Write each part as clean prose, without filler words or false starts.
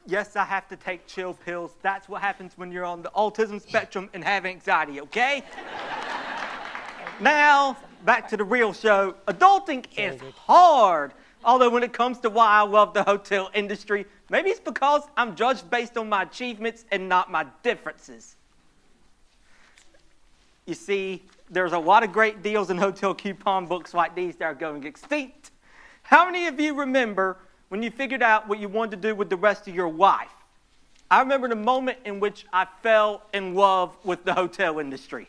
Yes, I have to take chill pills. That's what happens when you're on the autism spectrum and have anxiety, okay? Now, back to the real show. Adulting is hard. Although when it comes to why I love the hotel industry, maybe it's because I'm judged based on my achievements and not my differences. You see, there's a lot of great deals in hotel coupon books like these that are going extinct. How many of you remember when you figured out what you wanted to do with the rest of your life? I remember the moment in which I fell in love with the hotel industry.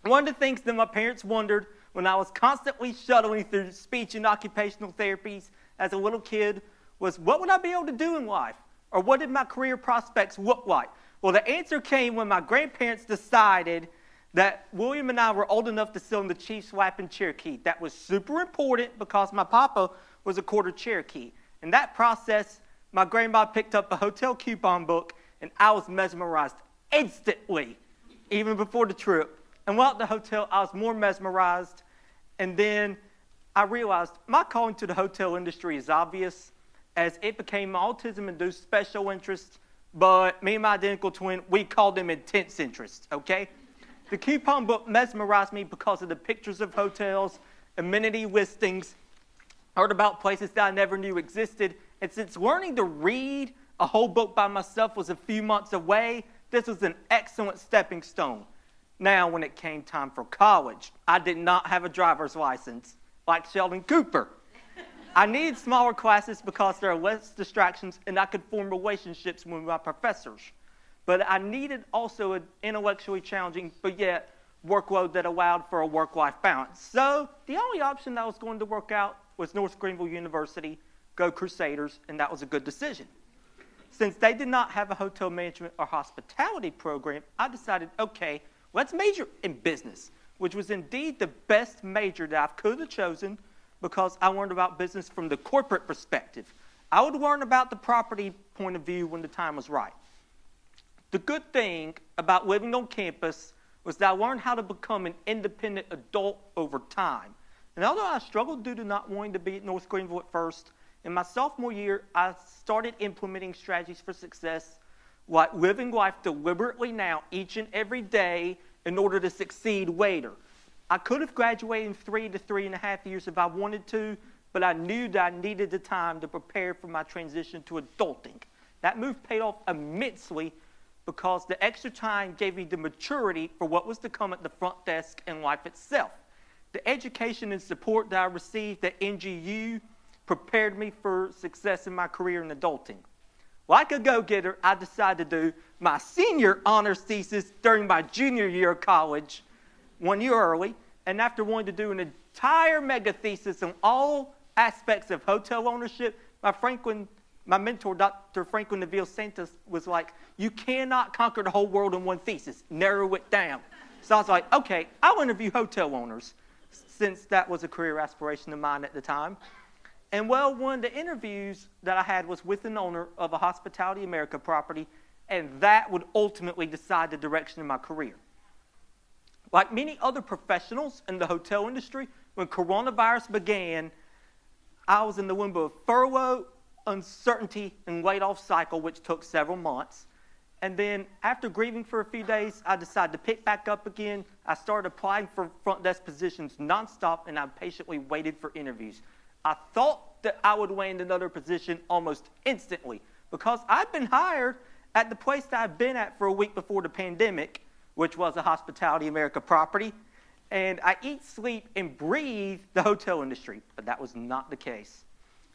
One of the things that my parents wondered when I was constantly shuttling through speech and occupational therapies as a little kid was, what would I be able to do in life? Or what did my career prospects look like? Well, the answer came when my grandparents decided that William and I were old enough to sit in the Chiefs lap in Cherokee. That was super important because my papa was a quarter Cherokee. In that process, my grandma picked up a hotel coupon book, and I was mesmerized instantly, even before the trip. And while at the hotel, I was more mesmerized. And then I realized my calling to the hotel industry is obvious, as it became my autism-induced special interest, but me and my identical twin, we called them intense interest, okay? The coupon book mesmerized me because of the pictures of hotels, amenity listings, heard about places that I never knew existed, and since learning to read a whole book by myself was a few months away, this was an excellent stepping stone. Now, when it came time for college, I did not have a driver's license like Sheldon Cooper. I needed smaller classes because there are less distractions and I could form relationships with my professors. But I needed also an intellectually challenging, but yet workload that allowed for a work-life balance. So the only option that was going to work out was North Greenville University, go Crusaders, and that was a good decision. Since they did not have a hotel management or hospitality program, I decided, okay, let's major in business, which was indeed the best major that I could have chosen because I learned about business from the corporate perspective. I would learn about the property point of view when the time was right. The good thing about living on campus was that I learned how to become an independent adult over time. And although I struggled due to not wanting to be at North Greenville at first, in my sophomore year, I started implementing strategies for success like living life deliberately now each and every day in order to succeed later. I could have graduated in 3 to 3.5 years if I wanted to, but I knew that I needed the time to prepare for my transition to adulting. That move paid off immensely because the extra time gave me the maturity for what was to come at the front desk and life itself. The education and support that I received at NGU prepared me for success in my career in adulting. Like a go-getter, I decided to do my senior honors thesis during my junior year of college, 1 year early, and after wanting to do an entire mega thesis on all aspects of hotel ownership, my mentor, Dr. Franklin Neville Santos, was like, you cannot conquer the whole world in one thesis, narrow it down. So I was like, okay, I'll interview hotel owners, since that was a career aspiration of mine at the time. And well, one of the interviews that I had was with an owner of a Hospitality America property, and that would ultimately decide the direction of my career. Like many other professionals in the hotel industry, when coronavirus began, I was in the limbo of furlough, uncertainty, and laid-off cycle, which took several months. And then after grieving for a few days, I decided to pick back up again. I started applying for front desk positions nonstop, and I patiently waited for interviews. I thought that I would land another position almost instantly because I'd been hired at the place that I'd been at for a week before the pandemic, which was a Hospitality America property, and I eat, sleep, and breathe the hotel industry, but that was not the case.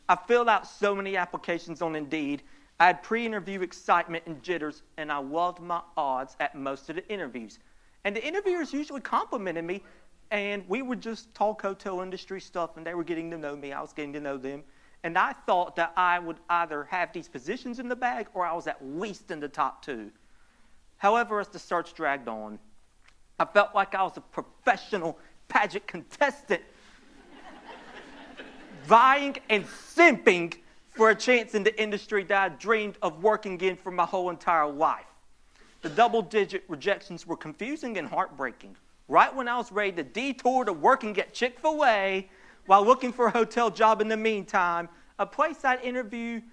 I filled out so many applications on Indeed. I had pre-interview excitement and jitters, and I loved my odds at most of the interviews. And the interviewers usually complimented me, and we would just talk hotel industry stuff, and they were getting to know me. I was getting to know them. And I thought that I would either have these positions in the bag or I was at least in the top 2. However, as the search dragged on, I felt like I was a professional pageant contestant vying and simping for a chance in the industry that I dreamed of working in for my whole entire life. The double-digit rejections were confusing and heartbreaking. Right when I was ready to detour to working at Chick-fil-A while looking for a hotel job in the meantime, a place I'd interviewed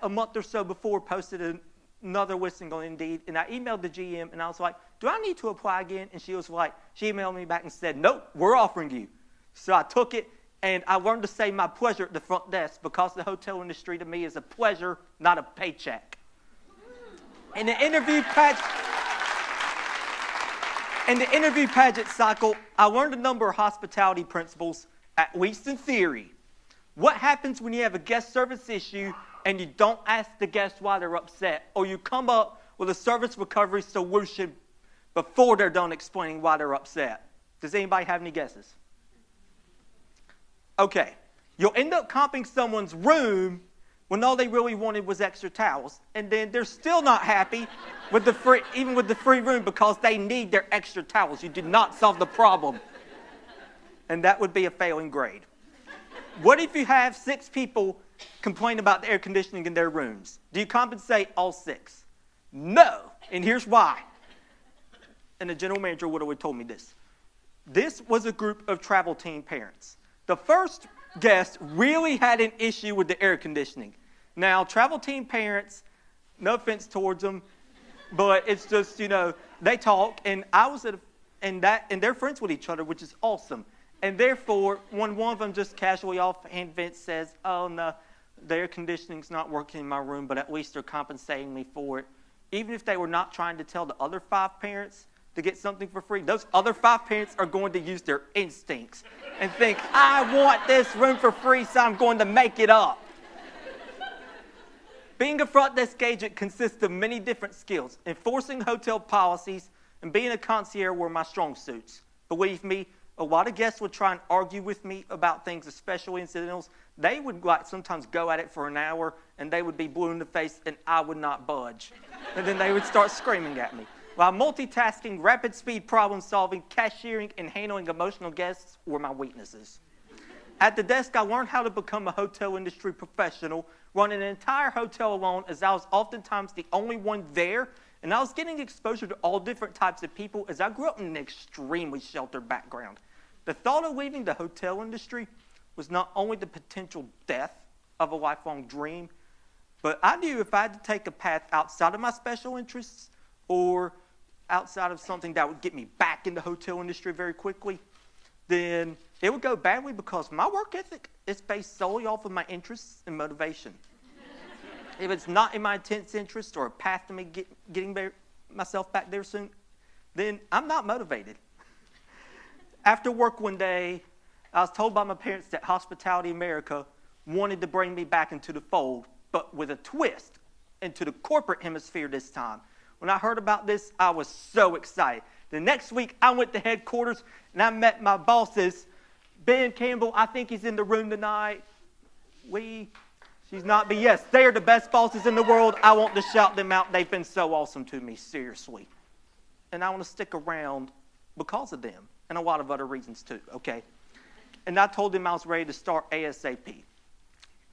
a month or so before, posted another listing on Indeed, and I emailed the GM, and I was like, do I need to apply again? And she emailed me back and said, nope, we're offering you. So I took it, and I learned to say my pleasure at the front desk, because the hotel industry to me is a pleasure, not a paycheck. In the interview pageant cycle, I learned a number of hospitality principles, at least in theory. What happens when you have a guest service issue and you don't ask the guests why they're upset, or you come up with a service recovery solution before they're done explaining why they're upset? Does anybody have any guesses? Okay, you'll end up comping someone's room when all they really wanted was extra towels, and then they're still not happy with even with the free room, because they need their extra towels. You did not solve the problem. And that would be a failing grade. What if you have 6 people complain about the air conditioning in their rooms? Do you compensate all 6? No, and here's why. And the general manager would have told me this. This was a group of travel team parents. The first guest really had an issue with the air conditioning. Now, travel team parents, no offense towards them, but it's just, they talk, and and they're friends with each other, which is awesome. And therefore, when one of them just casually offhand vents says, oh no, the air conditioning's not working in my room, but at least they're compensating me for it. Even if they were not trying to tell the other 5 parents to get something for free, those other 5 parents are going to use their instincts and think, I want this room for free, so I'm going to make it up. Being a front desk agent consists of many different skills. Enforcing hotel policies and being a concierge were my strong suits. Believe me, a lot of guests would try and argue with me about things, especially incidentals. They would sometimes go at it for an hour, and they would be blue in the face, and I would not budge. And then they would start screaming at me. While multitasking, rapid speed problem solving, cashiering, and handling emotional guests were my weaknesses. At the desk, I learned how to become a hotel industry professional, running an entire hotel alone, as I was oftentimes the only one there, and I was getting exposure to all different types of people, as I grew up in an extremely sheltered background. The thought of leaving the hotel industry was not only the potential death of a lifelong dream, but I knew if I had to take a path outside of my special interests or outside of something that would get me back in the hotel industry very quickly, then it would go badly, because my work ethic is based solely off of my interests and motivation. If it's not in my intense interest or a path to me getting myself back there soon, then I'm not motivated. After work one day, I was told by my parents that Hospitality America wanted to bring me back into the fold, but with a twist, into the corporate hemisphere this time. When I heard about this, I was so excited. The next week, I went to headquarters, and I met my bosses. Ben Campbell, I think he's in the room tonight. She's not, but yes, they are the best bosses in the world. I want to shout them out. They've been so awesome to me, seriously. And I want to stick around because of them, and a lot of other reasons too, okay? And I told them I was ready to start ASAP.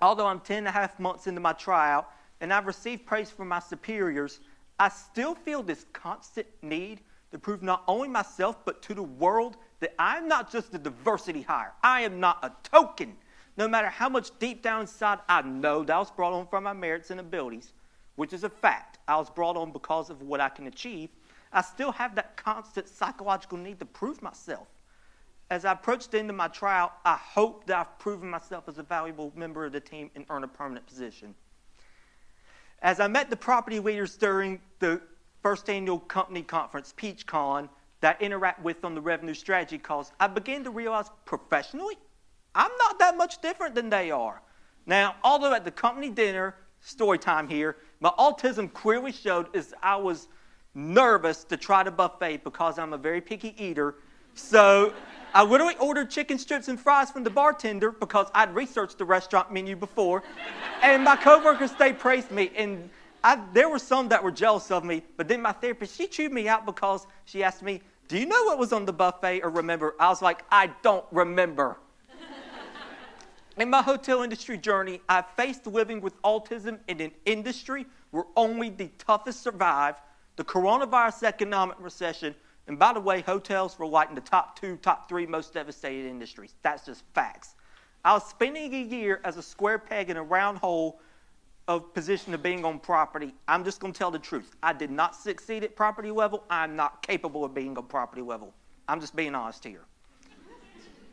Although I'm 10.5 months into my tryout, and I've received praise from my superiors, I still feel this constant need to prove not only myself, but to the world that I'm not just a diversity hire. I am not a token. No matter how much deep down inside I know that I was brought on from my merits and abilities, which is a fact. I was brought on because of what I can achieve. I still have that constant psychological need to prove myself. As I approach the end of my trial, I hope that I've proven myself as a valuable member of the team and earn a permanent position. As I met the property leaders during the first annual company conference, PeachCon, that I interact with on the revenue strategy calls, I began to realize professionally, I'm not that much different than they are. Now, although at the company dinner, story time here, my autism clearly showed as I was nervous to try the buffet because I'm a very picky eater. So I literally ordered chicken strips and fries from the bartender because I'd researched the restaurant menu before. And my coworkers, they praised me. And there were some that were jealous of me. But then my therapist, she chewed me out because she asked me, do you know what was on the buffet or remember? I was like, I don't remember. In my hotel industry journey, I faced living with autism in an industry where only the toughest survive, the coronavirus economic recession, and by the way, hotels were like in the top 2, top 3 most devastated industries. That's just facts. I was spending a year as a square peg in a round hole of position of being on property, I'm just going to tell the truth. I did not succeed at property level. I'm not capable of being on property level. I'm just being honest here.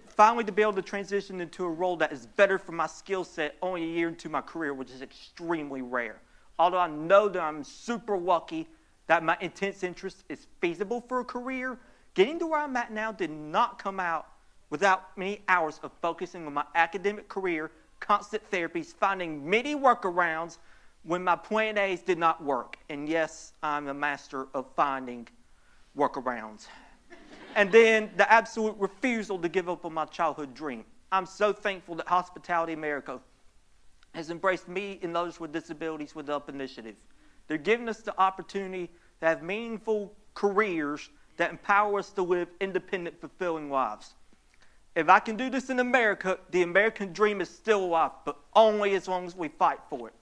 Finally, to be able to transition into a role that is better for my skill set only a year into my career, which is extremely rare. Although I know that I'm super lucky that my intense interest is feasible for a career, getting to where I'm at now did not come out without many hours of focusing on my academic career, constant therapies, finding many workarounds when my plan A's did not work. And yes, I'm a master of finding workarounds. And then the absolute refusal to give up on my childhood dream. I'm so thankful that Hospitality America has embraced me and those with disabilities with the UP initiative. They're giving us the opportunity to have meaningful careers that empower us to live independent, fulfilling lives. If I can do this in America, the American dream is still alive, but only as long as we fight for it.